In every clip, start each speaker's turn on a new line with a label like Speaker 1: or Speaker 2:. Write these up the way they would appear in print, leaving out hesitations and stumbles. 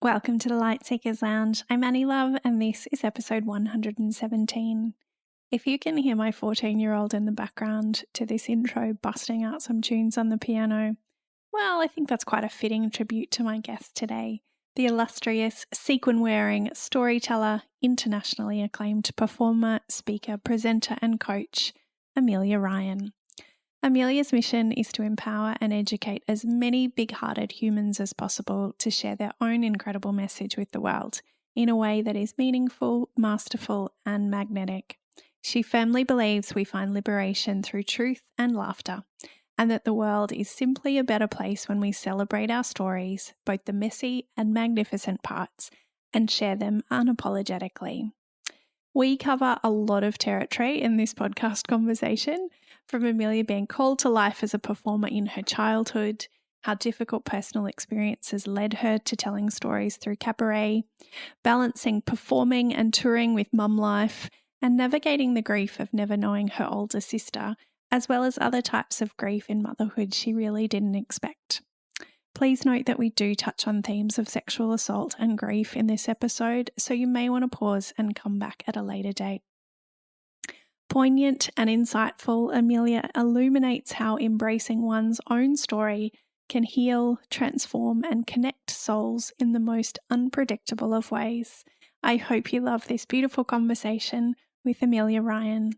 Speaker 1: Welcome to the Light Seekers Lounge. I'm Annie Love, and this is episode 117. If you can hear my 14-year-old in the background to this intro busting out some tunes on the piano, well, I think that's quite a fitting tribute to my guest today, the illustrious, sequin-wearing storyteller, internationally acclaimed performer, speaker, presenter, and coach, Amelia Ryan. Amelia's mission is to empower and educate as many big-hearted humans as possible to share their own incredible message with the world in a way that is meaningful, masterful, and magnetic. She firmly believes we find liberation through truth and laughter, and that the world is simply a better place when we celebrate our stories, both the messy and magnificent parts, and share them unapologetically. We cover a lot of territory in this podcast conversation, from Amelia being called to life as a performer in her childhood, how difficult personal experiences led her to telling stories through cabaret, balancing performing and touring with mum life, and navigating the grief of never knowing her older sister, as well as other types of grief in motherhood she really didn't expect. Please note that we do touch on themes of sexual assault and grief in this episode, so you may want to pause and come back at a later date. Poignant and insightful, Amelia illuminates how embracing one's own story can heal, transform, and connect souls in the most unpredictable of ways. I hope you love this beautiful conversation with Amelia Ryan.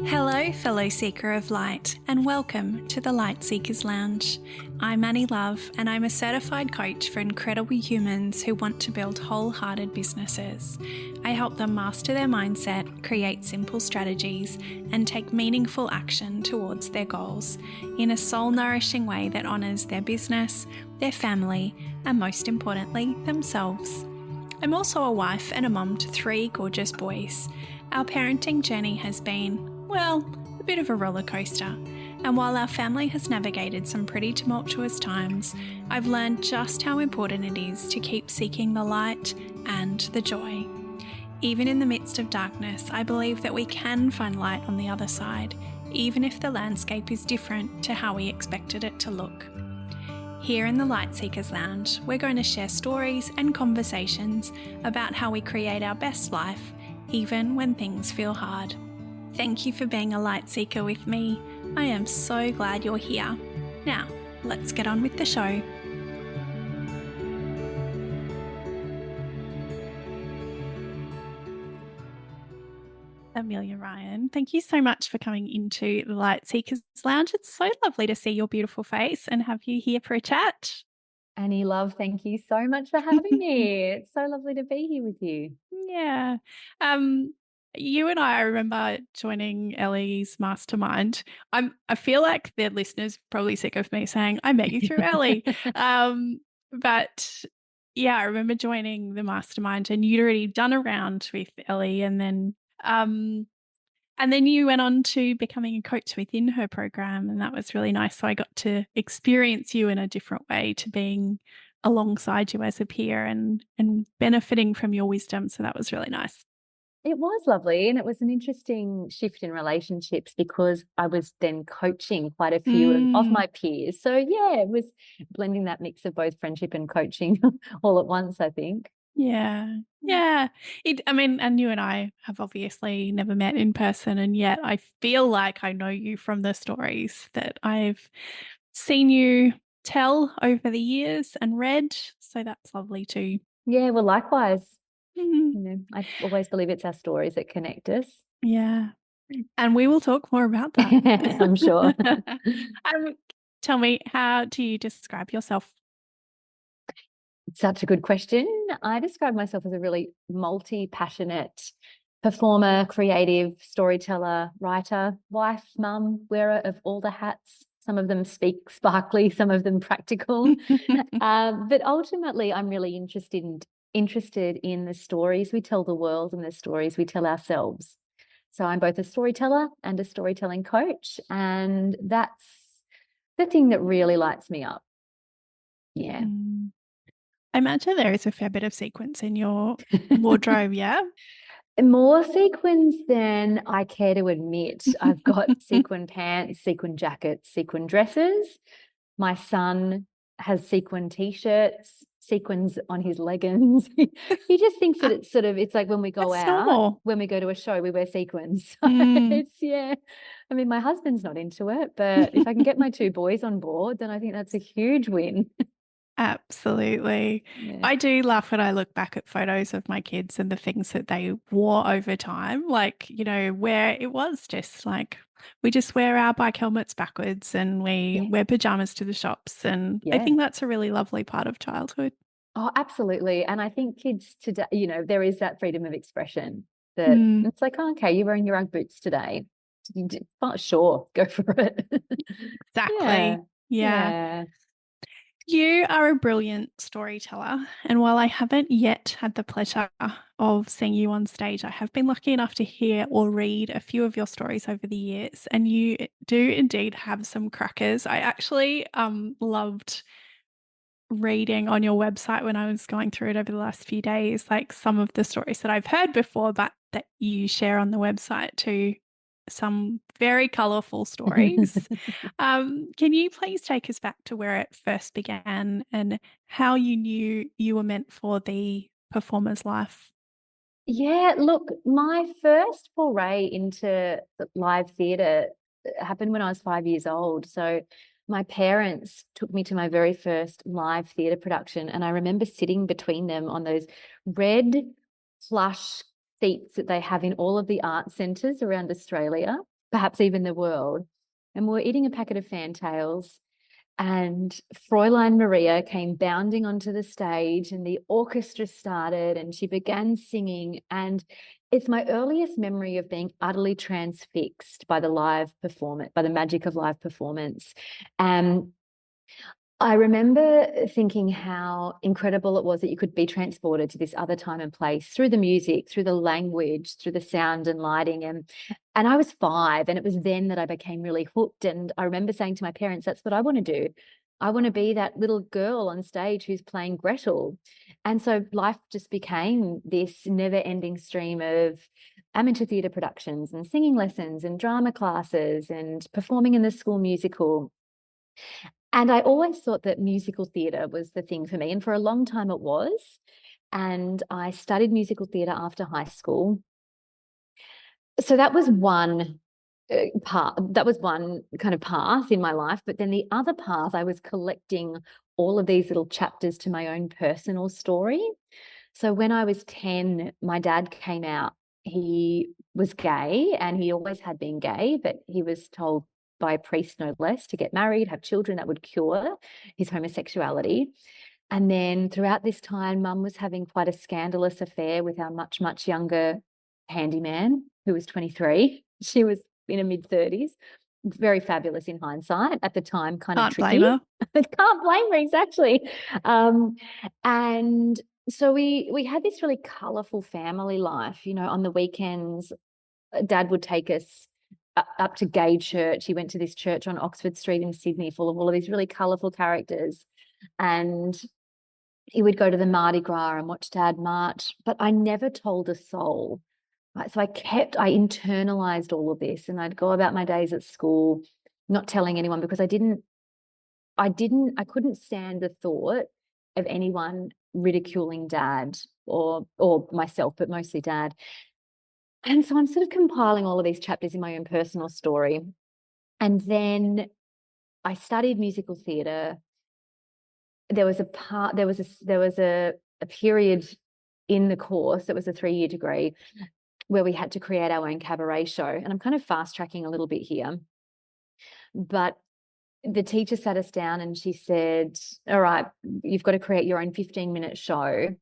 Speaker 1: Hello, fellow seeker of light, and welcome to the Light Seekers Lounge. I'm Annie Love, and I'm a certified coach for incredible humans who want to build wholehearted businesses. I help them master their mindset, create simple strategies, and take meaningful action towards their goals in a soul-nourishing way that honours their business, their family, and most importantly, themselves. I'm also a wife and a mum to 3 gorgeous boys. Our parenting journey has been, well, a bit of a roller coaster. And while our family has navigated some pretty tumultuous times, I've learned just how important it is to keep seeking the light and the joy. Even in the midst of darkness, I believe that we can find light on the other side, even if the landscape is different to how we expected it to look. Here in the Light Seekers Lounge, we're going to share stories and conversations about how we create our best life, even when things feel hard. Thank you for being a light seeker with me. I am so glad you're here. Now, let's get on with the show. Amelia Ryan, thank you so much for coming into the Light Seekers Lounge. It's so lovely to see your beautiful face and have you here for a chat.
Speaker 2: Annie Love, thank you so much for having me. It's so lovely to be here with you.
Speaker 1: Yeah. You and I remember joining Ellie's mastermind. I feel like the listeners probably sick of me saying I met you through Ellie. But yeah, I remember joining the mastermind and you'd already done a round with Ellie and then you went on to becoming a coach within her program, and that was really nice. So I got to experience you in a different way, to being alongside you as a peer and benefiting from your wisdom. So that was really nice.
Speaker 2: It was lovely, and it was an interesting shift in relationships because I was then coaching quite a few of my peers. So yeah, it was blending that mix of both friendship and coaching all at once, I think.
Speaker 1: Yeah. Yeah. And you and I have obviously never met in person, and yet I feel like I know you from the stories that I've seen you tell over the years and read. So that's lovely too.
Speaker 2: Yeah, well, likewise.
Speaker 1: Mhm.
Speaker 2: I always believe it's our stories that connect us.
Speaker 1: Yeah. And we will talk more about that.
Speaker 2: I'm sure.
Speaker 1: Tell me, how do you describe yourself?
Speaker 2: Such a good question. I describe myself as a really multi-passionate performer, creative, storyteller, writer, wife, mum, wearer of all the hats. Some of them speak sparkly, some of them practical. But ultimately, I'm really interested in the stories we tell the world and the stories we tell ourselves. So I'm both a storyteller and a storytelling coach, and that's the thing that really lights me up. Yeah.
Speaker 1: I imagine there is a fair bit of sequins in your wardrobe, yeah?
Speaker 2: More sequins than I care to admit. I've got sequin pants, sequin jackets, sequin dresses. My son has sequin t-shirts, sequins on his leggings. He just thinks that it's like when we go
Speaker 1: That's
Speaker 2: out,
Speaker 1: normal.
Speaker 2: when we go to a show, we wear sequins. So
Speaker 1: Mm.
Speaker 2: yeah. I mean, my husband's not into it, but if I can get my two boys on board, then I think that's a huge win.
Speaker 1: Absolutely.
Speaker 2: Yeah.
Speaker 1: I do laugh when I look back at photos of my kids and the things that they wore over time, like, where it was just like we just wear our bike helmets backwards and we
Speaker 2: Yeah.
Speaker 1: wear pajamas to the shops. And I
Speaker 2: Yeah.
Speaker 1: think that's a really lovely part of childhood.
Speaker 2: Oh, absolutely. And I think kids today, there is that freedom of expression that
Speaker 1: Mm,
Speaker 2: it's like, oh, okay, you're wearing your Ugg boots today. Sure, go for it. Yeah.
Speaker 1: exactly. Yeah.
Speaker 2: Yeah.
Speaker 1: You are a brilliant storyteller, and while I haven't yet had the pleasure of seeing you on stage, I have been lucky enough to hear or read a few of your stories over the years, and you do indeed have some crackers. I actually loved reading on your website when I was going through it over the last few days, like some of the stories that I've heard before, but that you share on the website too. Some very colourful stories. Can you please take us back to where it first began and how you knew you were meant for the performer's life?
Speaker 2: Yeah, look, my first foray into live theatre happened when I was 5 years old. So my parents took me to my very first live theatre production, and I remember sitting between them on those red plush seats that they have in all of the art centres around Australia, perhaps even the world. And we were eating a packet of fantails, and Fräulein Maria came bounding onto the stage, and the orchestra started, and she began singing. And it's my earliest memory of being utterly transfixed by the live performance, by the magic of live performance. And I remember thinking how incredible it was that you could be transported to this other time and place through the music, through the language, through the sound and lighting. And I was 5, and it was then that I became really hooked. And I remember saying to my parents, that's what I want to do. I want to be that little girl on stage who's playing Gretel. And so life just became this never-ending stream of amateur theatre productions and singing lessons and drama classes and performing in the school musical. And I always thought that musical theatre was the thing for me. And for a long time it was. And I studied musical theatre after high school. So that was one part, that was one kind of path in my life. But then the other path, I was collecting all of these little chapters to my own personal story. So when I was 10, my dad came out. He was gay, and he always had been gay, but he was told by a priest, no less, to get married, have children that would cure his homosexuality. And then throughout this time, Mum was having quite a scandalous affair with our much, much younger handyman, who was 23. She was in her mid-30s. Very fabulous in hindsight. At the time, kind of
Speaker 1: Can't blame
Speaker 2: tricky.
Speaker 1: her.
Speaker 2: Can't blame her, exactly. And so we had this really colourful family life. On the weekends, Dad would take us up to gay church. He went to this church on Oxford Street in Sydney, full of all of these really colourful characters. And he would go to the Mardi Gras and watch Dad march, but I never told a soul. Right? So I internalized all of this, and I'd go about my days at school, not telling anyone, because I couldn't stand the thought of anyone ridiculing Dad or myself, but mostly Dad. And so I'm sort of compiling all of these chapters in my own personal story. And then I studied musical theatre. There was a period in the course, it was a 3-year degree, where we had to create our own cabaret show. And I'm kind of fast tracking a little bit here. But the teacher sat us down and she said, all right, you've got to create your own 15-minute show.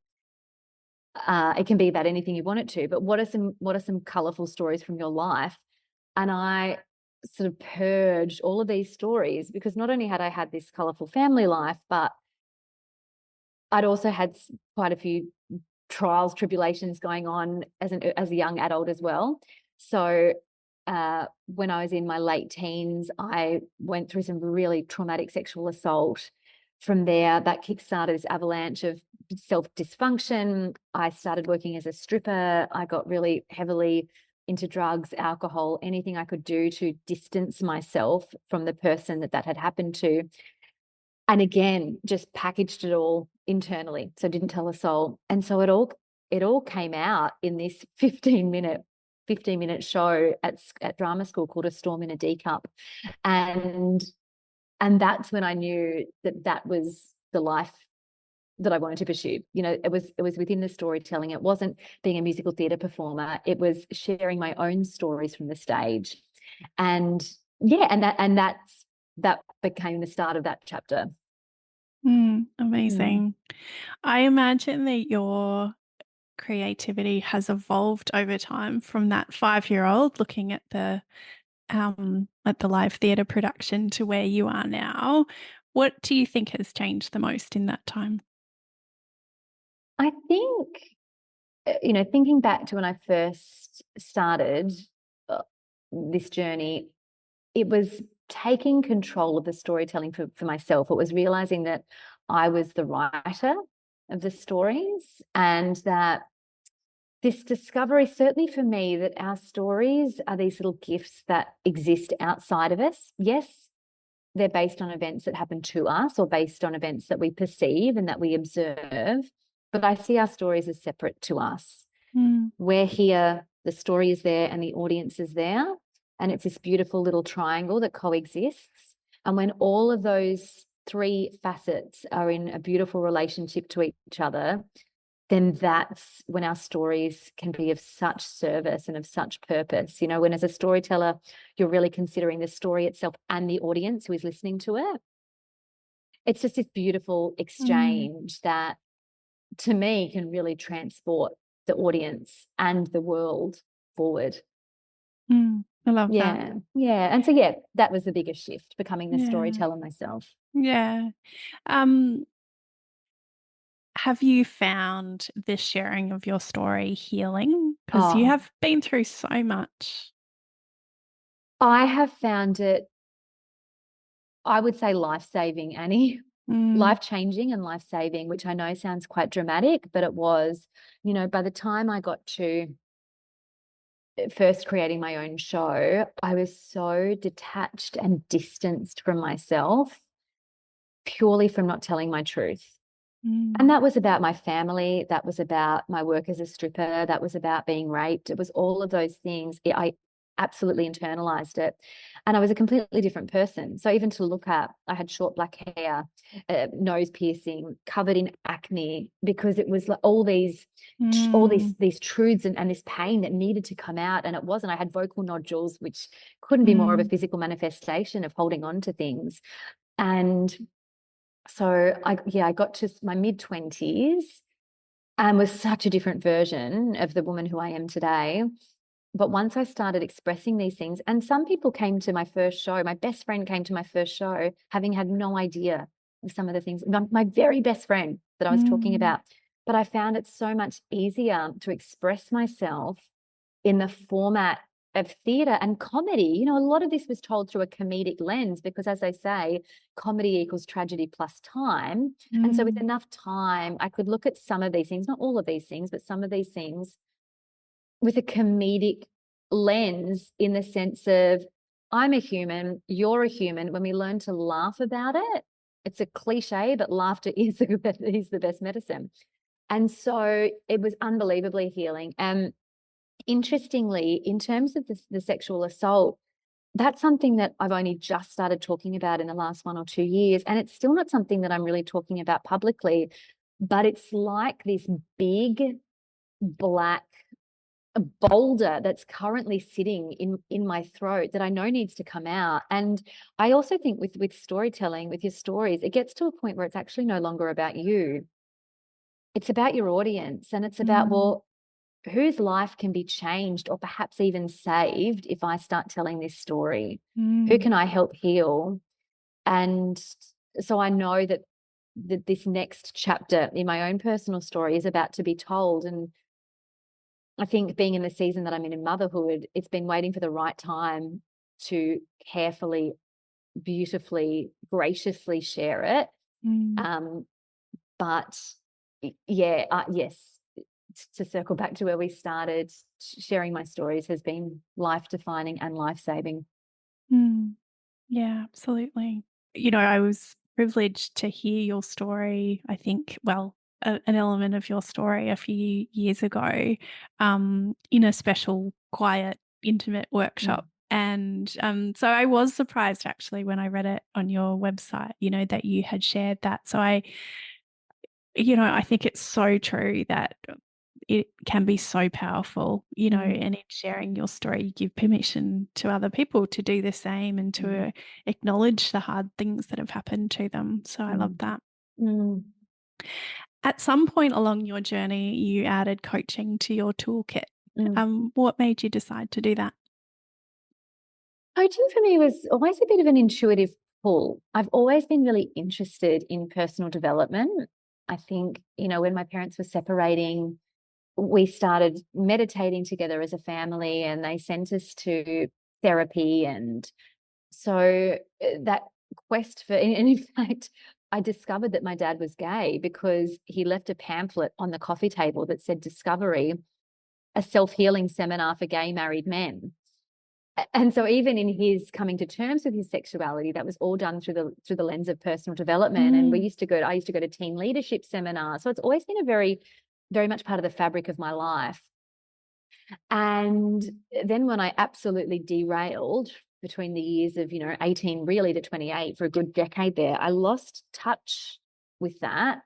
Speaker 2: It can be about anything you want it to, but what are some colourful stories from your life? And I sort of purged all of these stories, because not only had I had this colourful family life, but I'd also had quite a few trials, tribulations going on as a young adult as well. So when I was in my late teens, I went through some really traumatic sexual assault. From there, that kickstarted this avalanche of self-dysfunction. I started working as a stripper. I got really heavily into drugs, alcohol, anything I could do to distance myself from the person that had happened to. And again, just packaged it all internally. So didn't tell a soul. And so it all came out in this 15-minute show at drama school called A Storm in a D Cup. And that's when I knew that was the life that I wanted to pursue. You know, it was within the storytelling. It wasn't being a musical theatre performer. It was sharing my own stories from the stage. And yeah, that became the start of that chapter.
Speaker 1: Amazing. I imagine that your creativity has evolved over time from that 5-year-old looking at the live theatre production to where you are now. What do you think has changed the most in that time?
Speaker 2: I think, you know, thinking back to when I first started this journey, it was taking control of the storytelling for myself. It was realizing that I was the writer of the stories, and that this discovery, certainly for me, that our stories are these little gifts that exist outside of us. Yes, they're based on events that happen to us or based on events that we perceive and that we observe. But I see our stories as separate to us. We're here, the story is there, and the audience is there. And it's this beautiful little triangle that coexists. And when all of those three facets are in a beautiful relationship to each other, then that's when our stories can be of such service and of such purpose. You know, when as a storyteller, you're really considering the story itself and the audience who is listening to it. It's just this beautiful exchange that, to me, can really transport the audience and the world forward.
Speaker 1: I love that.
Speaker 2: Yeah. And so, yeah, that was the biggest shift, becoming the
Speaker 1: Yeah.
Speaker 2: storyteller myself.
Speaker 1: Yeah. Have you found this sharing of your story healing? Because you have been through so much.
Speaker 2: I have found it, I would say, life-saving, Annie. Life-changing and life-saving, which I know sounds quite dramatic, but it was. You know, by the time I got to first creating my own show, I was so detached and distanced from myself, purely from not telling my truth. And that was about my family. That was about my work as a stripper. That was about being raped. It was all of those things. I absolutely internalized it. And I was a completely different person. So even to look at, I had short black hair, nose piercing, covered in acne, because it was like all these truths and this pain that needed to come out. And it wasn't. I had vocal nodules, which couldn't be more of a physical manifestation of holding on to things. And so I got to my mid-20s and was such a different version of the woman who I am today. But once I started expressing these things, and some people came to my first show, my best friend came to my first show, having had no idea of some of the things, my very best friend that I was talking about. But I found it so much easier to express myself in the format of theatre and comedy. You know, a lot of this was told through a comedic lens because, as they say, comedy equals tragedy plus time. And so with enough time, I could look at some of these things, not all of these things, but some of these things with a comedic lens, in the sense of, I'm a human, you're a human. When we learn to laugh about it, it's a cliche, but laughter is the best medicine. And so it was unbelievably healing. And interestingly, in terms of the sexual assault, that's something that I've only just started talking about in the last 1 or 2 years. And it's still not something that I'm really talking about publicly, but it's like this big black boulder that's currently sitting in my throat that I know needs to come out. And I also think with storytelling, with your stories, it gets to a point where it's actually no longer about you. It's about your audience, and it's about, well, whose life can be changed or perhaps even saved if I start telling this story? Who can I help heal? And so I know that this next chapter in my own personal story is about to be told. And I think, being in the season that I'm in motherhood, it's been waiting for the right time to carefully, beautifully, graciously share it. But yes, to circle back to where we started, sharing my stories has been life-defining and life-saving.
Speaker 1: Yeah, absolutely. You know, I was privileged to hear your story. I think, well, an element of your story a few years ago in a special, quiet, intimate workshop. And so I was surprised actually when I read it on your website, that you had shared that. So I think it's so true that it can be so powerful, and in sharing your story, you give permission to other people to do the same and to acknowledge the hard things that have happened to them. So I love that.
Speaker 2: Mm.
Speaker 1: At some point along your journey, you added coaching to your toolkit. What made you decide to do that?
Speaker 2: Coaching for me was always a bit of an intuitive pull. I've always been really interested in personal development. I think, when my parents were separating, we started meditating together as a family, and they sent us to therapy. And so that quest for, and in fact, I discovered that my dad was gay because he left a pamphlet on the coffee table that said Discovery, a self-healing seminar for gay married men. And so even in his coming to terms with his sexuality, that was all done through the lens of personal development. And I used to go to teen leadership seminars. So it's always been a very, very much part of the fabric of my life. And then when I absolutely derailed between the years of, 18 really to 28 for a good decade there, I lost touch with that.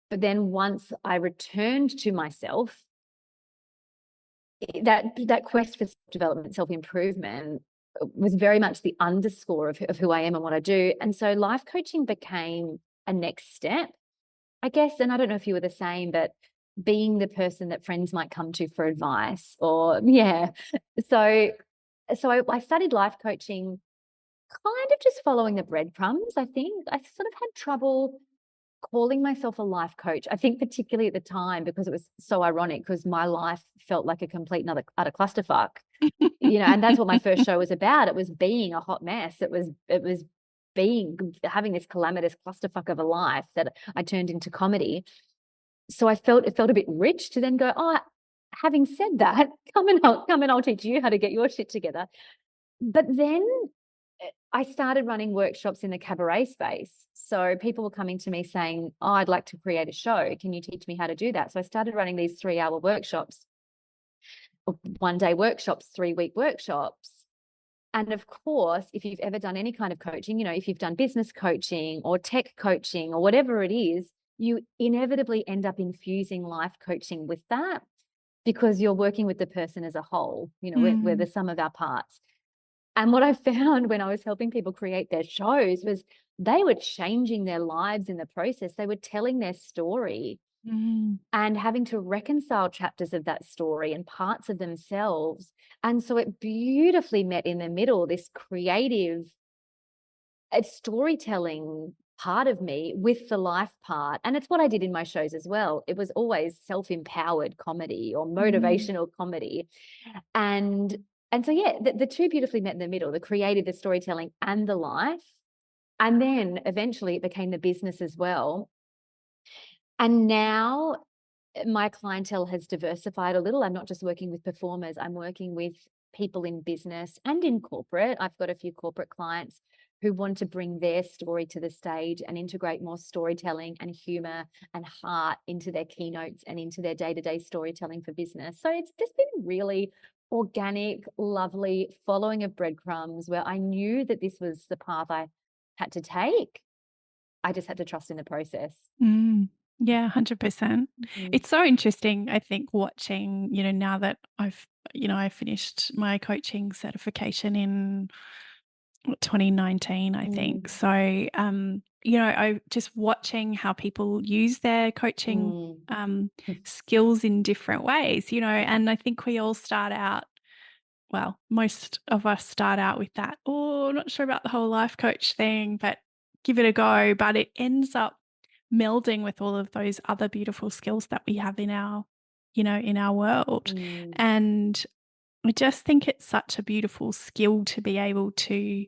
Speaker 2: But then once I returned to myself, that quest for self-development, self-improvement was very much the underscore of who I am and what I do. And so life coaching became a next step, I guess. And I don't know if you were the same, but being the person that friends might come to for advice So I studied life coaching kind of just following the breadcrumbs. I think I sort of had trouble calling myself a life coach. I think particularly at the time, because it was so ironic, because my life felt like a complete and utter clusterfuck, and that's what my first show was about. It was being a hot mess. It was having this calamitous clusterfuck of a life that I turned into comedy. So it felt a bit rich to then go, oh, having said that, come and I'll teach you how to get your shit together. But then I started running workshops in the cabaret space. So people were coming to me saying, oh, I'd like to create a show. Can you teach me how to do that? So I started running these 3-hour workshops, 1-day workshops, 3-week workshops. And of course, if you've ever done any kind of coaching, if you've done business coaching or tech coaching or whatever it is, you inevitably end up infusing life coaching with that, because you're working with the person as a whole, we're the sum of our parts. And what I found when I was helping people create their shows was they were changing their lives in the process. They were telling their story and having to reconcile chapters of that story and parts of themselves. And so it beautifully met in the middle, this creative storytelling part of me with the life part. And it's what I did in my shows as well. It was always self-empowered comedy or motivational comedy. And so, the two beautifully met in the middle, the creative, the storytelling, and the life. And then eventually it became the business as well. And now my clientele has diversified a little. I'm not just working with performers. I'm working with people in business and in corporate. I've got a few corporate clients who want to bring their story to the stage and integrate more storytelling and humor and heart into their keynotes and into their day-to-day storytelling for business. So it's just been really organic, lovely following of breadcrumbs where I knew that this was the path I had to take. I just had to trust in the process.
Speaker 1: Yeah, 100%. It's so interesting, I think, watching, now that I finished my coaching certification in 2019, I think. So, I just watching how people use their coaching skills in different ways, and I think we all start out, well, most of us start out with that, oh, not sure about the whole life coach thing, but give it a go. But it ends up melding with all of those other beautiful skills that we have in our, in our world. And I just think it's such a beautiful skill to be able to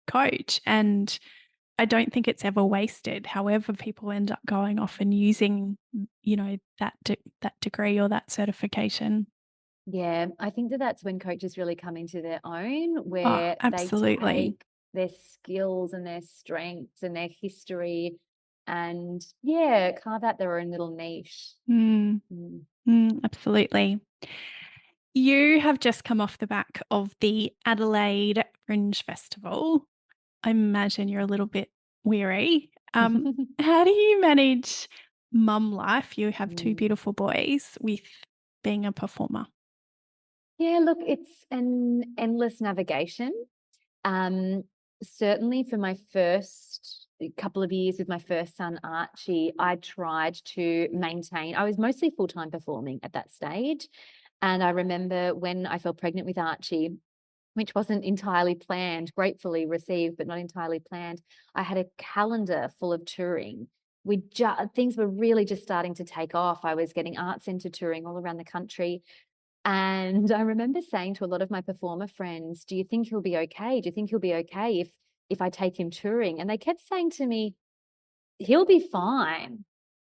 Speaker 1: coach. And I don't think it's ever wasted. However, people end up going off and using, that degree or that certification.
Speaker 2: Yeah, I think that's when coaches really come into their own, where
Speaker 1: absolutely.
Speaker 2: their skills and their strengths and their history, and yeah, carve out their own little niche.
Speaker 1: Mm, absolutely. You have just come off the back of the Adelaide Fringe Festival. I imagine you're a little bit weary. How do you manage mum life? You have two beautiful boys with being a performer.
Speaker 2: Yeah, look, it's an endless navigation. Certainly for my first couple of years with my first son, Archie, I tried to maintain, I was mostly full-time performing at that stage. And I remember when I fell pregnant with Archie, which wasn't entirely planned, gratefully received, but not entirely planned, I had a calendar full of touring. Things were really just starting to take off. I was getting art centre touring all around the country. And I remember saying to a lot of my performer friends, do you think he'll be okay? Do you think he'll be okay if I take him touring? And they kept saying to me, he'll be fine.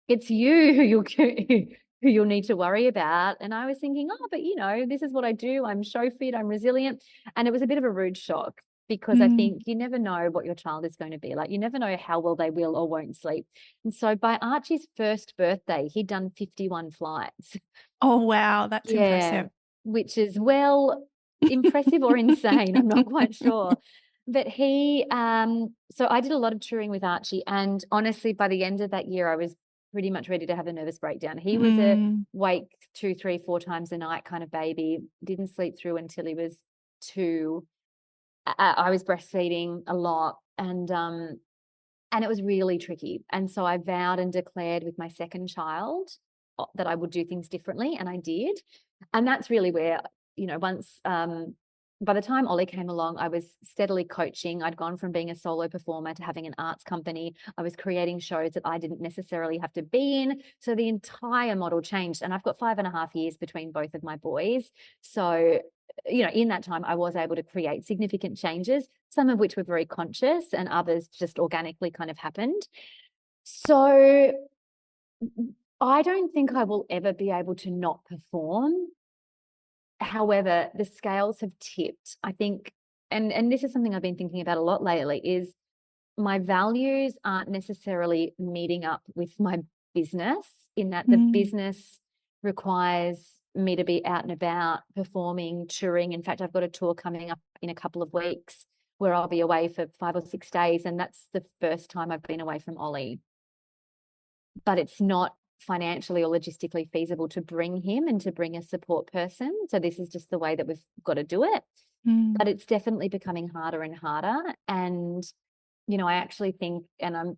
Speaker 2: It's you who you'll need to worry about. And I was thinking, oh, but this is what I do. I'm show fit, I'm resilient. And it was a bit of a rude shock, because I think you never know what your child is going to be like. You never know how well they will or won't sleep. And so by Archie's first birthday, he'd done 51 flights.
Speaker 1: Oh, wow. That's impressive.
Speaker 2: Which is, well, impressive or insane. I'm not quite sure. But so I did a lot of touring with Archie. And honestly, by the end of that year, I was pretty much ready to have a nervous breakdown. He was a wake 2, 3, 4 times a night kind of baby. Didn't sleep through until he was 2. I was breastfeeding a lot, and it was really tricky. And so I vowed and declared with my second child that I would do things differently, and I did. And that's really where, once by the time Ollie came along, I was steadily coaching. I'd gone from being a solo performer to having an arts company. I was creating shows that I didn't necessarily have to be in. So the entire model changed. And I've got 5.5 years between both of my boys. So, in that time, I was able to create significant changes, some of which were very conscious and others just organically kind of happened. So I don't think I will ever be able to not perform. However, the scales have tipped, I think, and this is something I've been thinking about a lot lately, is my values aren't necessarily meeting up with my business, in that the business requires me to be out and about, performing, touring. In fact, I've got a tour coming up in a couple of weeks where I'll be away for 5 or 6 days, and that's the first time I've been away from Ollie. But it's not financially or logistically feasible to bring him and to bring a support person. So this is just the way that we've got to do it. But it's definitely becoming harder and harder. And, I actually think, and I'm,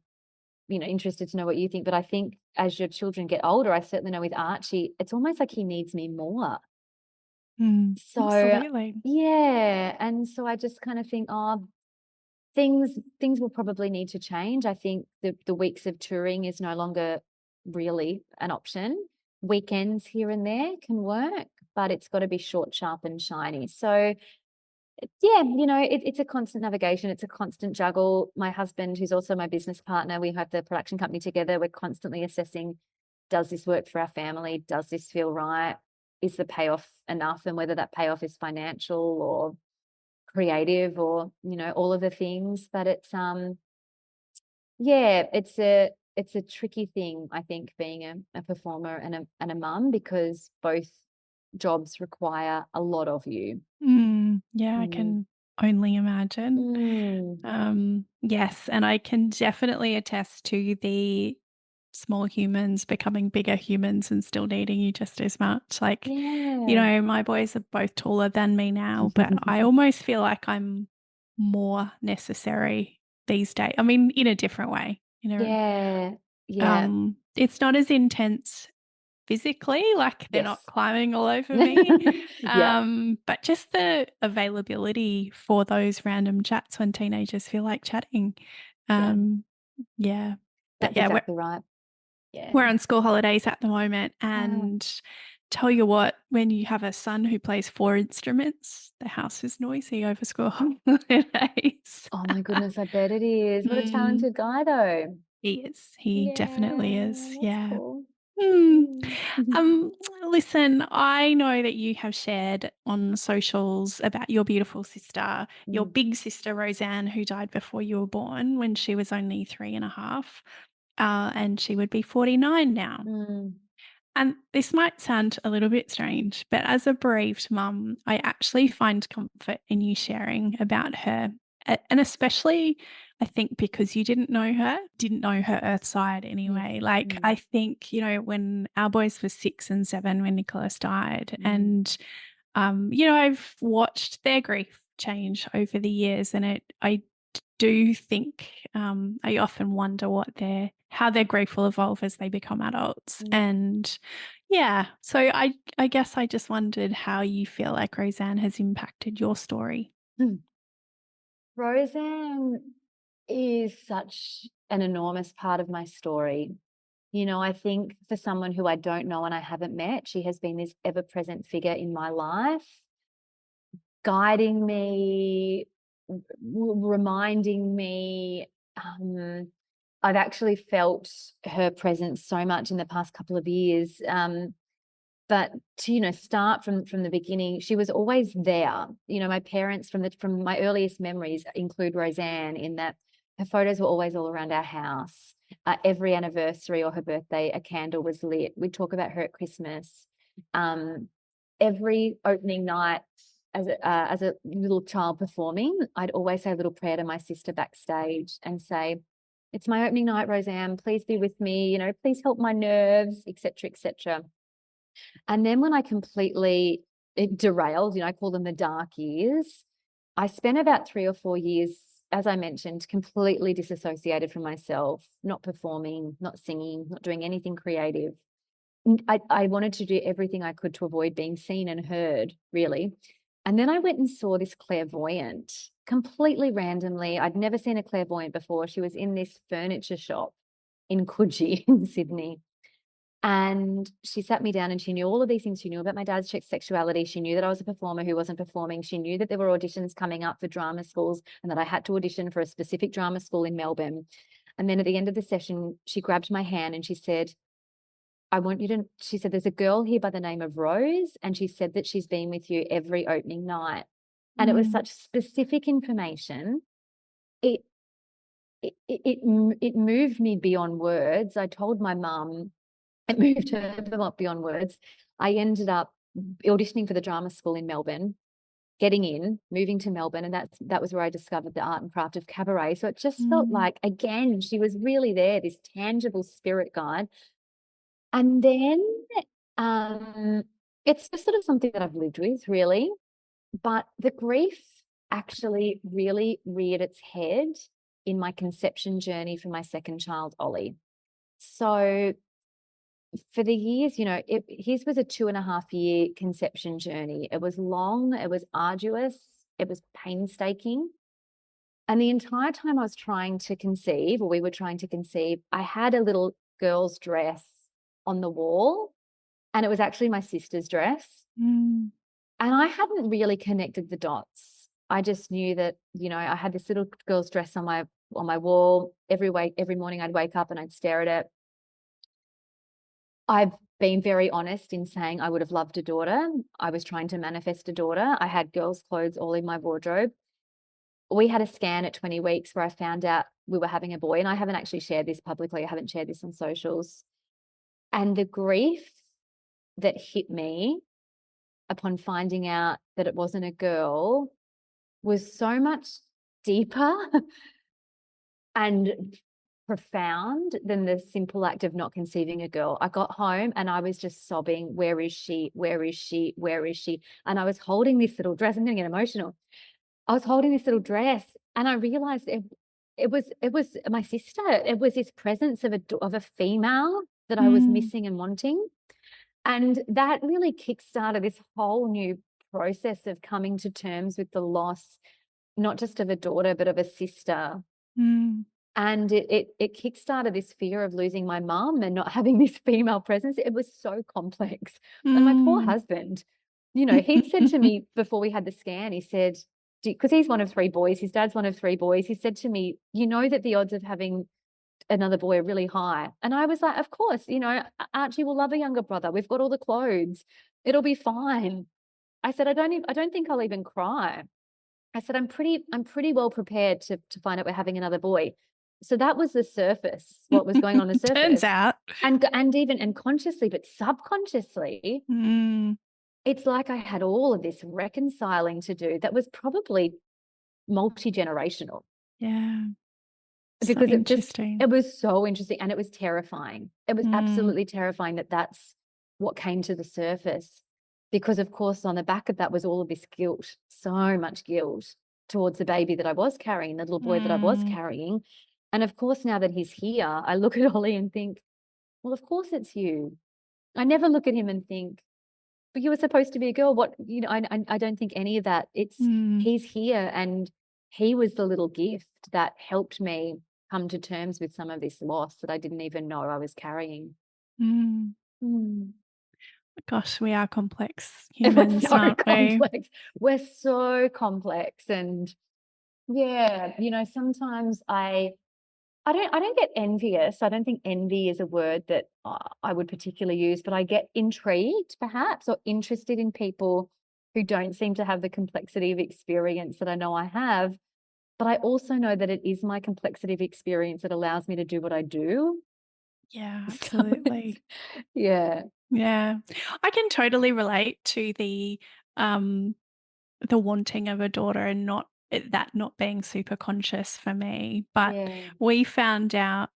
Speaker 2: interested to know what you think, but I think as your children get older, I certainly know with Archie, it's almost like he needs me more. So,
Speaker 1: Absolutely.
Speaker 2: yeah. And so I just kind of think, things will probably need to change. I think the weeks of touring is no longer really an option. Weekends here and there can work, but it's got to be short, sharp, and shiny. So yeah, it's a constant navigation. It's a constant juggle. My husband, who's also my business partner, we have the production company together. We're constantly assessing, does this work for our family? Does this feel right? Is the payoff enough? And whether that payoff is financial or creative or, all of the things. But it's it's a tricky thing, I think, being a performer and a mum, because both jobs require a lot of you.
Speaker 1: Yeah, I can only imagine. Yes, and I can definitely attest to the small humans becoming bigger humans and still needing you just as much. Like, my boys are both taller than me now, but I almost feel like I'm more necessary these days. I mean, in a different way.
Speaker 2: Yeah.
Speaker 1: It's not as intense physically, like they're not
Speaker 2: Yes.
Speaker 1: climbing all over me.
Speaker 2: Yeah.
Speaker 1: But just the availability for those random chats when teenagers feel like chatting. Yeah. But
Speaker 2: That's
Speaker 1: yeah,
Speaker 2: exactly right. Yeah.
Speaker 1: we're on school holidays at the moment,
Speaker 2: Oh.
Speaker 1: and tell you what, when you have a son who plays 4 instruments, the house is noisy over school holidays.
Speaker 2: Oh my goodness, I bet it is. What a
Speaker 1: Mm,
Speaker 2: talented guy though.
Speaker 1: he is. He definitely is.
Speaker 2: Yeah, that's
Speaker 1: Yeah.
Speaker 2: cool.
Speaker 1: Hmm. Um, Listen, I know that you have shared on socials about your beautiful sister, your
Speaker 2: Mm,
Speaker 1: big sister Roseanne, who died before you were born when she was only 3.5, and she would be 49 now.
Speaker 2: mm,
Speaker 1: And this might sound a little bit strange, but as a bereaved mum, I actually find comfort in you sharing about her. And especially, I think, because you didn't know her earth side
Speaker 2: yes.
Speaker 1: anyway. Like,
Speaker 2: Mm,
Speaker 1: I think, when our boys were 6 and 7 when Nicholas died,
Speaker 2: mm,
Speaker 1: and, I've watched their grief change over the years, and I do think, I often wonder how their grief will evolve as they become adults.
Speaker 2: mm,
Speaker 1: And yeah, so I guess I just wondered how you feel like Roseanne has impacted your story.
Speaker 2: mm. Roseanne is such an enormous part of my story. I think for someone who I don't know and I haven't met, she has been this ever present figure in my life, guiding me, reminding me. I've actually felt her presence so much in the past couple of years. But to start from the beginning, she was always there. My parents from my earliest memories include Roseanne, in that her photos were always all around our house. Every anniversary or her birthday, a candle was lit. We'd talk about her at Christmas. Um, every opening night, as a little child performing, I'd always say a little prayer to my sister backstage and say, "It's my opening night, Roseanne. Please be with me. Please help my nerves, etc., etc." And then when I completely derailed, I call them the dark years, I spent about 3 or 4 years, as I mentioned, completely disassociated from myself, not performing, not singing, not doing anything creative. I wanted to do everything I could to avoid being seen and heard, really. And then I went and saw this clairvoyant completely randomly. I'd never seen a clairvoyant before. She was in this furniture shop in Coogee in Sydney. And she sat me down and she knew all of these things. She knew about my dad's sexuality. She knew that I was a performer who wasn't performing. She knew that there were auditions coming up for drama schools and that I had to audition for a specific drama school in Melbourne. And then at the end of the session, she grabbed my hand and she said, she said, "There's a girl here by the name of Rose. And she said that she's been with you every opening night." And it was
Speaker 1: Mm,
Speaker 2: such specific information. It, it moved me beyond words. I told my mum, it moved her beyond words. I ended up auditioning for the drama school in Melbourne, getting in, moving to Melbourne, and that was where I discovered the art and craft of cabaret. So it just felt
Speaker 1: mm,
Speaker 2: like, again, she was really there, this tangible spirit guide. And then it's just sort of something that I've lived with, really. But the grief actually really reared its head in my conception journey for my second child, Ollie. So for the years, his was a 2.5 year conception journey. It was long, it was arduous, it was painstaking. And the entire time I was trying to conceive, or we were trying to conceive, I had a little girl's dress on the wall, and it was actually my sister's dress.
Speaker 1: mm,
Speaker 2: And I hadn't really connected the dots. I just knew that, I had this little girl's dress on my wall. Every morning I'd wake up and I'd stare at it. I've been very honest in saying I would have loved a daughter. I was trying to manifest a daughter. I had girls' clothes all in my wardrobe. We had a scan at 20 weeks where I found out we were having a boy, and I haven't actually shared this publicly. I haven't shared this on socials. And the grief that hit me upon finding out that it wasn't a girl was so much deeper and profound than the simple act of not conceiving a girl. I got home and I was just sobbing, "Where is she? Where is she? Where is she?" And I was holding this little dress. I'm going to get emotional. I was holding this little dress and I realized it was my sister. It was this presence of a female that I was
Speaker 1: mm,
Speaker 2: missing and wanting. And that really kickstarted this whole new process of coming to terms with the loss, not just of a daughter, but of a sister.
Speaker 1: mm,
Speaker 2: And it kickstarted this fear of losing my mum and not having this female presence. It was so complex. And my poor
Speaker 1: mm.
Speaker 2: husband, he'd said to me before we had the scan, he said, because he's one of three boys, his dad's one of three boys, he said to me, "You know that the odds of having another boy really high. And I was like, of course, you know, Archie will love a younger brother. We've got all the clothes. It'll be fine. I said, I don't think I'll even cry. I said, I'm pretty well prepared to find out we're having another boy. So that was the surface, what was going on the surface.
Speaker 1: Turns out.
Speaker 2: And even consciously, but subconsciously, it's like I had all of this reconciling to do that was probably multi-generational.
Speaker 1: Yeah.
Speaker 2: Because
Speaker 1: so interesting.
Speaker 2: it was so interesting, and it was terrifying. It was absolutely terrifying that that's what came to the surface, because of course on the back of that was all of this guilt, so much guilt towards the baby that I was carrying, the little boy that I was carrying. And of course, now that he's here, I look at Ollie and think, well, of course it's you. I never look at him and think, but you were supposed to be a girl. What, you know, I don't think any of that. It's he's here, and he was the little gift that helped me come to terms with some of this loss that I didn't even know I was carrying.
Speaker 1: Gosh, we are complex
Speaker 2: We're
Speaker 1: humans,
Speaker 2: so
Speaker 1: aren't we?
Speaker 2: complex. We're so complex. And yeah, you know, sometimes I don't get envious. I don't think envy is a word that I would particularly use, but I get intrigued perhaps, or interested in people who don't seem to have the complexity of experience that I know I have. But I also know that it is my complexity of experience that allows me to do what I do.
Speaker 1: Yeah,
Speaker 2: So
Speaker 1: absolutely.
Speaker 2: yeah.
Speaker 1: Yeah. I can totally relate to the wanting of a daughter and that not being super conscious for me. But
Speaker 2: Yeah.
Speaker 1: we found out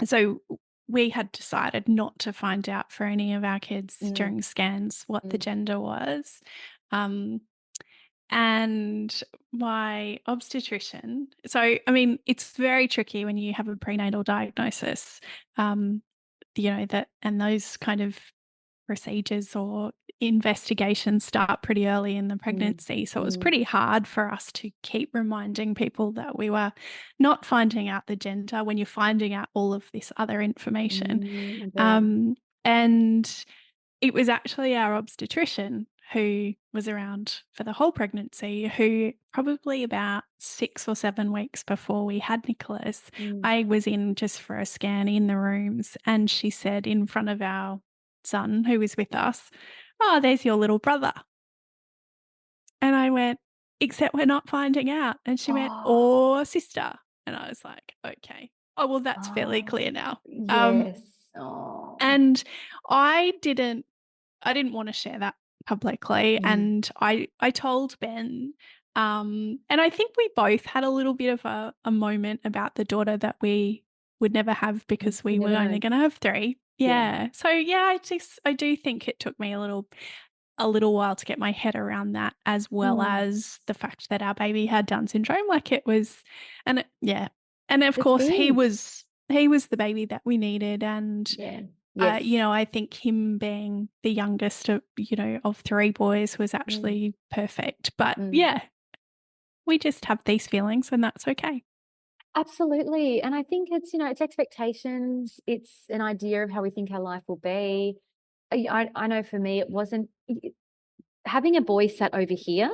Speaker 1: so we had decided not to find out for any of our kids during scans what the gender was. And my obstetrician, so I mean, it's very tricky when you have a prenatal diagnosis, you know, that, and those kind of procedures or investigations start pretty early in the pregnancy. So it was pretty hard for us to keep reminding people that we were not finding out the gender when you're finding out all of this other information. And it was actually our obstetrician who was around for the whole pregnancy, who probably about 6 or 7 weeks before we had Nicholas, I was in just for a scan in the rooms, and she said in front of our son who was with us, "Oh, there's your little brother." And I went, "Except we're not finding out." And she went, "Or sister." And I was like, "Okay. Oh, well, that's fairly clear now."
Speaker 2: Yes.
Speaker 1: And I didn't want to share that publicly. And I told Ben, and I think we both had a little bit of a moment about the daughter that we would never have because we
Speaker 2: You
Speaker 1: were
Speaker 2: never
Speaker 1: only
Speaker 2: know.
Speaker 1: going to have 3.
Speaker 2: Yeah.
Speaker 1: Yeah. So yeah, I do think it took me a little while to get my head around that, as well as the fact that our baby had Down syndrome. Like it was, yeah. And of
Speaker 2: It's
Speaker 1: course
Speaker 2: big.
Speaker 1: he was the baby that we needed. And
Speaker 2: Yeah. Yes.
Speaker 1: you know, I think him being the youngest of, you know, of 3 boys was actually perfect. But yeah, we just have these feelings and that's okay.
Speaker 2: Absolutely. And I think it's, you know, it's expectations. It's an idea of how we think our life will be. I know for me, it wasn't having a boy sat over here,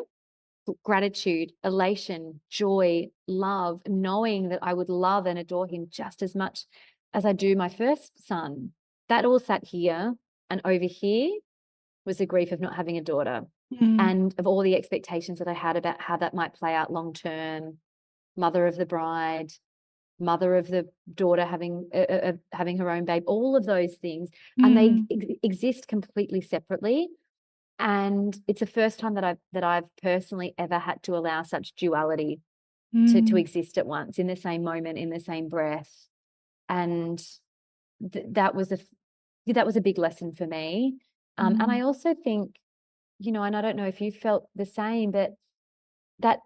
Speaker 2: gratitude, elation, joy, love, knowing that I would love and adore him just as much as I do my first son. That all sat here, and over here was the grief of not having a daughter, and of all the expectations that I had about how that might play out long term. Mother of the bride, mother of the daughter having her own babe, all of those things, and they exist completely separately. And it's the first time that I've personally ever had to allow such duality to exist at once, in the same moment, in the same breath. And that was a big lesson for me. And I also think, you know, and I don't know if you felt the same, but that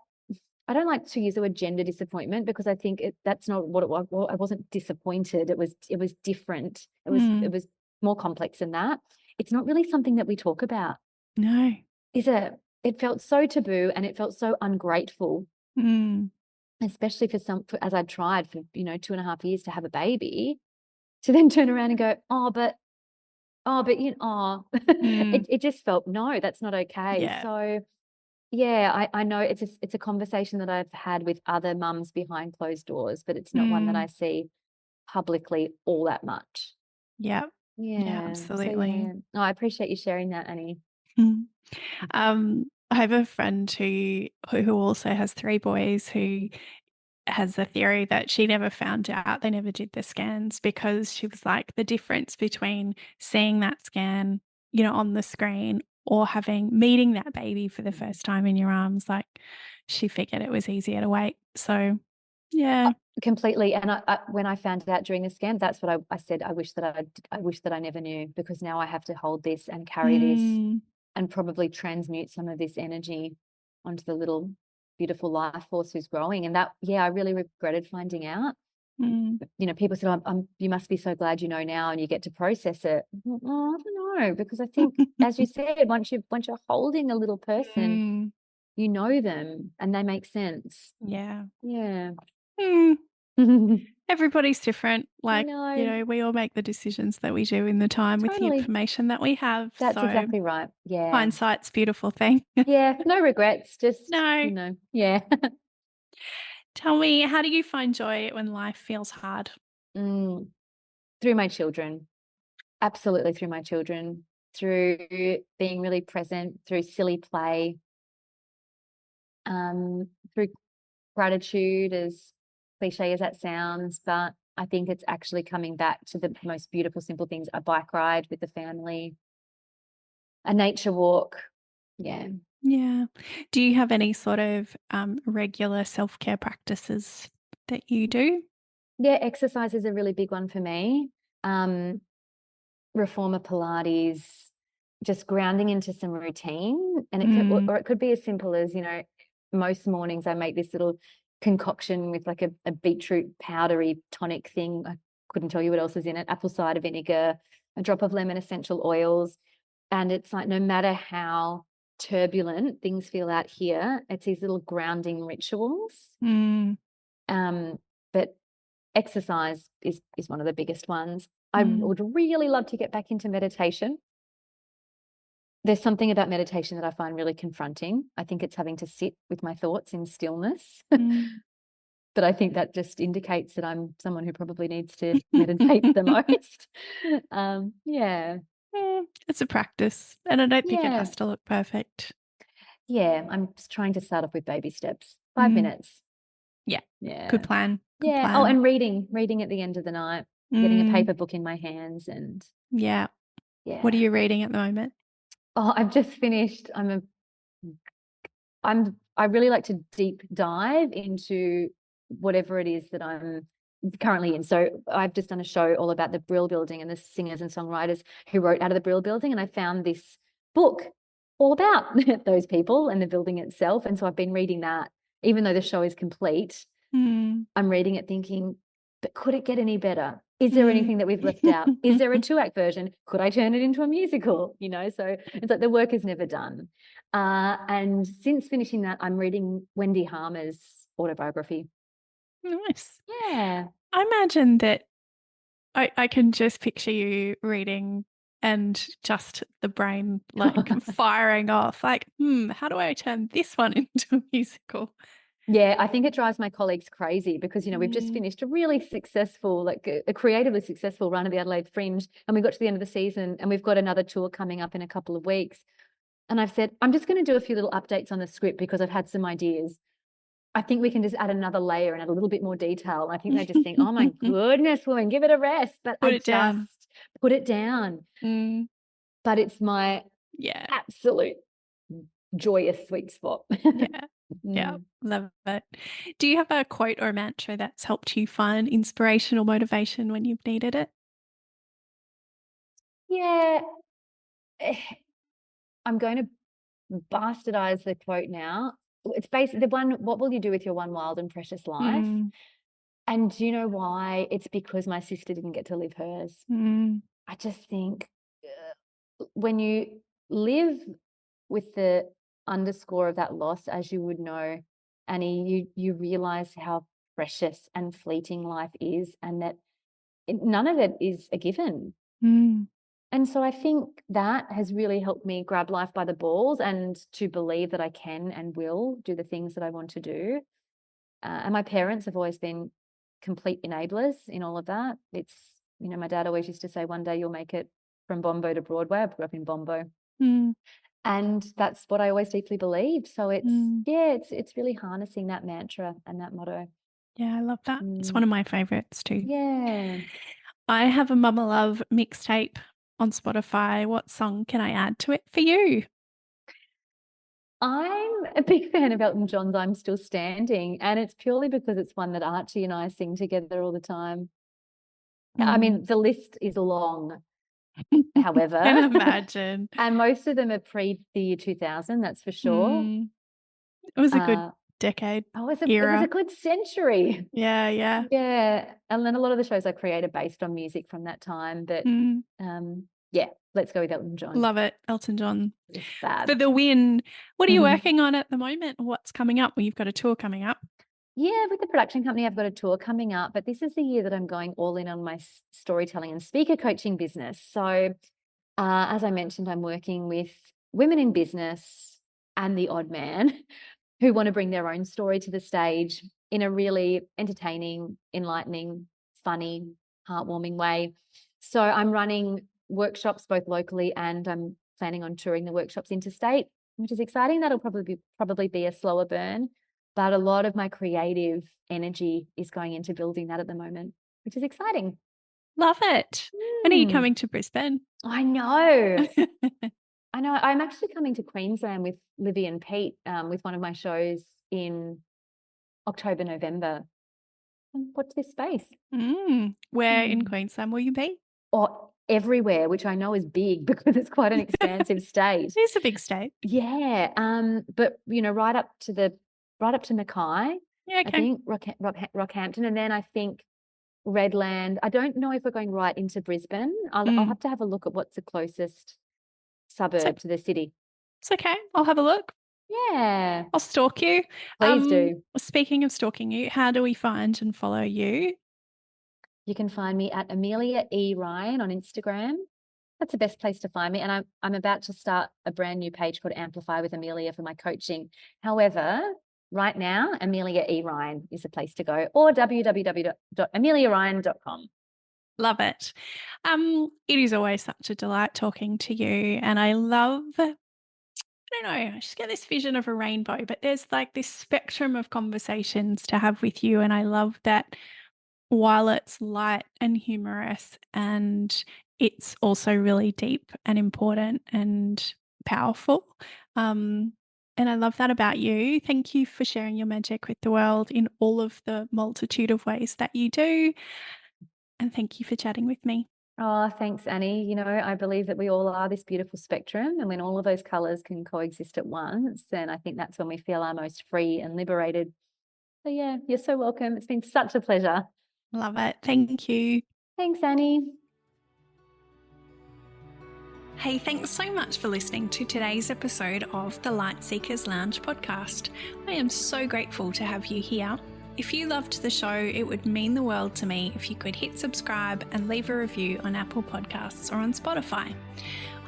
Speaker 2: I don't like to use the word gender disappointment, because I think that's not what it was. Well, I wasn't disappointed. It was different. It was more complex than that. It's not really something that we talk about.
Speaker 1: No.
Speaker 2: It felt so taboo, and it felt so ungrateful, especially as I tried for, you know, 2.5 years to have a baby, to then turn around and go, but you know, it just felt, no, that's not okay.
Speaker 1: Yeah.
Speaker 2: So Yeah, I know it's a conversation that I've had with other mums behind closed doors, but it's not one that I see publicly all that much.
Speaker 1: Yeah. Yeah,
Speaker 2: Yeah. So
Speaker 1: absolutely.
Speaker 2: yeah. No, I appreciate you sharing that, Annie.
Speaker 1: Mm. I have a friend who also has 3 boys who has a theory that she never found out they never did the scans because she was like, the difference between seeing that scan, on the screen or meeting that baby for the first time in your arms, like, she figured it was easier to wait. So, yeah.
Speaker 2: Completely. And when I found out during the scan, that's what I said. I wish that I never knew, because now I have to hold this and carry this
Speaker 1: Mm,
Speaker 2: and probably transmute some of this energy onto the little beautiful life force who's growing. And that, yeah, I really regretted finding out.
Speaker 1: mm.
Speaker 2: People said, you must be so glad you know now and you get to process it. Oh, I don't know, because I think, as you said, once you're holding a little person,
Speaker 1: Mm,
Speaker 2: you know them and they make sense.
Speaker 1: yeah.
Speaker 2: Yeah.
Speaker 1: Mm.
Speaker 2: I
Speaker 1: Everybody's different. Like,
Speaker 2: know.
Speaker 1: we all make the decisions that we do in the time with the
Speaker 2: Totally.
Speaker 1: information that we have.
Speaker 2: That's
Speaker 1: So
Speaker 2: exactly right. Yeah.
Speaker 1: hindsight's a beautiful thing.
Speaker 2: Yeah. No regrets. Just,
Speaker 1: No.
Speaker 2: yeah.
Speaker 1: Tell me, how do you find joy when life feels hard?
Speaker 2: Mm, through my children. Absolutely through my children. Through being really present, through silly play, through gratitude, as cliche as that sounds, but I think it's actually coming back to the most beautiful, simple things: a bike ride with the family, a nature walk. Yeah.
Speaker 1: Yeah. Do you have any sort of regular self-care practices that you do?
Speaker 2: Yeah, exercise is a really big one for me. Um, Reformer Pilates, just grounding into some routine. And
Speaker 1: Mm,
Speaker 2: it could be as simple as, most mornings I make this little concoction with like a beetroot powdery tonic thing. I couldn't tell you what else is in it: apple cider vinegar, a drop of lemon essential oils. And it's like, no matter how turbulent things feel out here, it's these little grounding rituals.
Speaker 1: mm,
Speaker 2: Um, but exercise is one of the biggest ones. I
Speaker 1: mm.
Speaker 2: would really love to get back into meditation. There's something about meditation that I find really confronting. I think it's having to sit with my thoughts in stillness.
Speaker 1: Mm.
Speaker 2: But I think that just indicates that I'm someone who probably needs to meditate the most. Yeah.
Speaker 1: It's a practice, and I don't think it
Speaker 2: Yeah.
Speaker 1: has to look perfect.
Speaker 2: Yeah. I'm just trying to start off with baby steps. 5
Speaker 1: Mm,
Speaker 2: minutes.
Speaker 1: yeah, good
Speaker 2: Yeah.
Speaker 1: plan. Good
Speaker 2: Yeah. Oh,
Speaker 1: plan.
Speaker 2: and reading at the end of the night, getting a
Speaker 1: Mm,
Speaker 2: paper book in my hands, and
Speaker 1: yeah. What are
Speaker 2: yeah.
Speaker 1: you reading at the moment?
Speaker 2: Oh, I've just finished. I really like to deep dive into whatever it is that I'm currently in. So I've just done a show all about the Brill Building and the singers and songwriters who wrote out of the Brill Building, and I found this book all about those people and the building itself. And so I've been reading that, even though the show is complete.
Speaker 1: Mm,
Speaker 2: I'm reading it thinking, but could it get any better? Is there
Speaker 1: mm.
Speaker 2: anything that we've left out? Is there a 2-act version? Could I turn it into a musical? So it's like the work is never done. And since finishing that, I'm reading Wendy Harmer's autobiography.
Speaker 1: Nice.
Speaker 2: Yeah.
Speaker 1: I imagine that I can just picture you reading and just the brain like firing off, like, how do I turn this one into a musical?
Speaker 2: Yeah, I think it drives my colleagues crazy because, we've just
Speaker 1: Mm,
Speaker 2: finished a really successful, like a creatively successful run of the Adelaide Fringe. And we got to the end of the season and we've got another tour coming up in a couple of weeks. And I've said, I'm just going to do a few little updates on the script because I've had some ideas. I think we can just add another layer and add a little bit more detail. And I think they just think, oh my goodness, woman, give it a rest. But
Speaker 1: Put
Speaker 2: I
Speaker 1: it
Speaker 2: just
Speaker 1: down.
Speaker 2: put it down.
Speaker 1: Mm,
Speaker 2: But it's my
Speaker 1: yeah,
Speaker 2: absolute joyous sweet spot.
Speaker 1: yeah, yeah,
Speaker 2: Mm.
Speaker 1: love it. Do you have a quote or a mantra that's helped you find inspiration or motivation when you've needed it?
Speaker 2: Yeah, I'm going to bastardize the quote now. It's basically the one, what will you do with your one wild and precious life?
Speaker 1: Mm,
Speaker 2: And do you know why? It's because my sister didn't get to live hers.
Speaker 1: mm,
Speaker 2: I just think when you live with the underscore of that loss, as you would know, Annie, you realize how precious and fleeting life is, and that none of it is a given.
Speaker 1: mm.
Speaker 2: And so I think that has really helped me grab life by the balls and to believe that I can and will do the things that I want to do. And my parents have always been complete enablers in all of that. It's, my dad always used to say, one day you'll make it from Bombo to Broadway. I grew up in Bombo. And that's what I always deeply believed. So it's really harnessing that mantra and that motto.
Speaker 1: Yeah, I love that. It's one of my favorites too.
Speaker 2: Yeah.
Speaker 1: I have a Mama Love mixtape on Spotify. What song can I add to it for you?
Speaker 2: I'm a big fan of Elton John's I'm Still Standing, and it's purely because it's one that Archie and I sing together all the time. I mean, the list is long, however.
Speaker 1: I can imagine.
Speaker 2: And most of them are pre the year 2000, that's for sure.
Speaker 1: It was a good decade.
Speaker 2: It was
Speaker 1: era.
Speaker 2: a good century.
Speaker 1: Yeah.
Speaker 2: Yeah. And then a lot of the shows I create are based on music from that time. But yeah, let's go with Elton John.
Speaker 1: Love it. Elton John.
Speaker 2: It's fab.
Speaker 1: For the win. What are you working on at the moment? What's coming up? Well, you've got a tour coming up.
Speaker 2: Yeah, with the production company, I've got a tour coming up, but this is the year that I'm going all in on my storytelling and speaker coaching business. So as I mentioned, I'm working with women in business and the odd man who want to bring their own story to the stage in a really entertaining, enlightening, funny, heartwarming way. So I'm running workshops both locally, and I'm planning on touring the workshops interstate, which is exciting. That'll probably be a slower burn, but a lot of my creative energy is going into building that at the moment, which is exciting.
Speaker 1: Love it. When are you coming to Brisbane?
Speaker 2: I know. I know. I'm actually coming to Queensland with Livy and Pete with one of my shows in October, November. Watch this space.
Speaker 1: Where in Queensland will you be?
Speaker 2: Or everywhere, which I know is big because it's quite an expansive state.
Speaker 1: It is a big state.
Speaker 2: Yeah. But right up to Mackay.
Speaker 1: Yeah, okay.
Speaker 2: I think Rockhampton, and then I think Redland. I don't know if we're going right into Brisbane. I'll have to have a look at what's the closest suburb to the city.
Speaker 1: It's okay. I'll have a look.
Speaker 2: Yeah.
Speaker 1: I'll stalk you.
Speaker 2: Please do.
Speaker 1: Speaking of stalking you, how do we find and follow you?
Speaker 2: You can find me at Amelia E. Ryan on Instagram. That's the best place to find me. And I'm about to start a brand new page called Amplify with Amelia for my coaching. However, right now, Amelia E. Ryan is the place to go, or www.ameliaryan.com.
Speaker 1: Love it. It is always such a delight talking to you. And I love, I don't know, I just get this vision of a rainbow, but there's like this spectrum of conversations to have with you. And I love that while it's light and humorous, and it's also really deep and important and powerful. And I love that about you. Thank you for sharing your magic with the world in all of the multitude of ways that you do. And thank you for chatting with me.
Speaker 2: Oh, thanks, Annie. I believe that we all are this beautiful spectrum, and when all of those colours can coexist at once, then I think that's when we feel our most free and liberated. So yeah, you're so welcome. It's been such a pleasure.
Speaker 1: Love it. Thank you.
Speaker 2: Thanks, Annie.
Speaker 1: Hey, thanks so much for listening to today's episode of the Light Seekers Lounge podcast. I am so grateful to have you here. If you loved the show, it would mean the world to me if you could hit subscribe and leave a review on Apple Podcasts or on Spotify.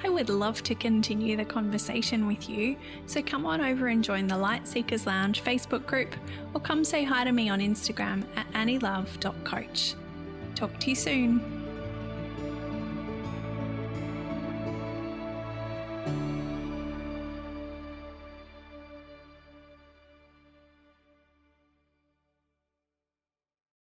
Speaker 1: I would love to continue the conversation with you, so come on over and join the Light Seekers Lounge Facebook group, or come say hi to me on Instagram at annielove.coach. Talk to you soon.